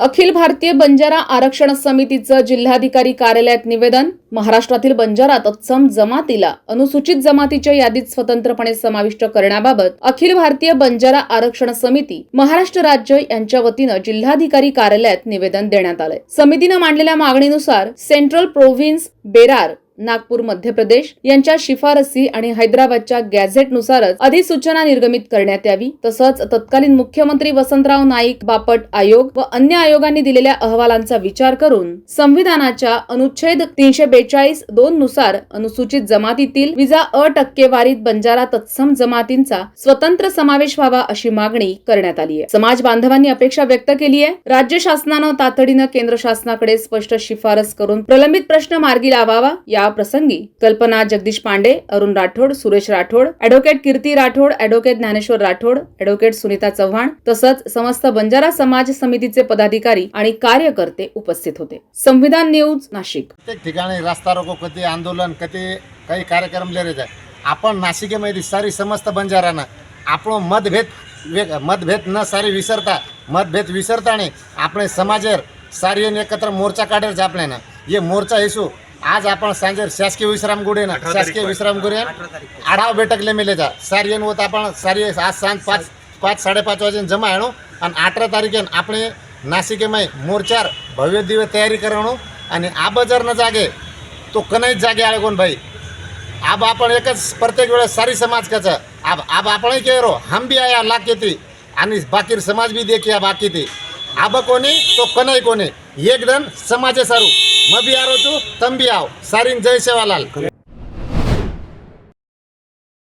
अखिल भारतीय बंजारा आरक्षण समितीचं जिल्हाधिकारी कार्यालयात निवेदन। महाराष्ट्रातील बंजारा तत्सम जमातीला अनुसूचित जमातीच्या यादीत स्वतंत्रपणे समाविष्ट करण्याबाबत अखिल भारतीय बंजारा आरक्षण समिती महाराष्ट्र राज्य यांच्या वतीनं जिल्हाधिकारी कार्यालयात निवेदन देण्यात आलंय। समितीनं मांडलेल्या मागणीनुसार सेंट्रल प्रोव्हिन्स बेरार नागपूर मध्य प्रदेश यांच्या शिफारसी आणि हैदराबादच्या गॅझेटनुसारच अधिसूचना निर्गमित करण्यात यावी। तसंच तत्कालीन मुख्यमंत्री वसंतराव नाईक बापट आयोग व अन्य आयोगांनी दिलेल्या अहवालांचा विचार करून संविधानाच्या अनुच्छेद 342(2) नुसार अनुसूचित जमातीतील विजा टक्केवारीत बंजारा तत्सम जमातींचा स्वतंत्र समावेश व्हावा अशी मागणी करण्यात आली आहे। समाज बांधवांनी अपेक्षा व्यक्त केली आहे। राज्य शासनानं तातडीनं केंद्र शासनाकडे स्पष्ट शिफारस करून प्रलंबित प्रश्न मार्गी लावावा। या प्रसंगी कल्पना जगदीश पांडे, अरुण राठोड, सुरेश राठोड, ॲडव्होकेट कीर्ती राठोड, ॲडव्होकेट ज्ञानेश्वर राठोड, ॲडव्होकेट सुनीता चव्हाण तसंच समस्त बंजारा समाज समितीचे पदाधिकारी आणि कार्यकर्ते उपस्थित होते। संविधान न्यूज नाशिक। प्रत्येक ठिकाणी रास्ता रोको, कधी आंदोलन, कधी काही कार्यक्रम ले रहे आपण नाशिकेमध्ये सारी समस्त बंजाराना આપણો મતભેદ ન સારી વિસરતા મતભેદ વિસરતાને આપણે સમાજે સારી એકત્ર મોરચા કાઢે છે। આપણે ये मोर्चा हेसू आज आपण सांजे शासकीय विश्रामगृह आढावा बैठक ले मिले जा सारी होत आपण सारी आज सांज 5-5:30 वाजे जमा येणो आणि 18 तारीखे આપણે नाशिकेમાં मोर्चार भव्य दिव्य तैयारी करनो आणि आब जर न जागे तो कनाई जागे आळे कोण भाई। अब आपण एकच प्रत्येक वेळेस सारी समाज कचा अब आपण के रो हम भी आया लाके थी आणि बाकी समाज भी देखिया बाकी थी अब कोनी तो कनाई कोनी एकदम समाजे सारू मैं भी आ रहा हूँ तुम भी आओ। सारी जय सेवालाल।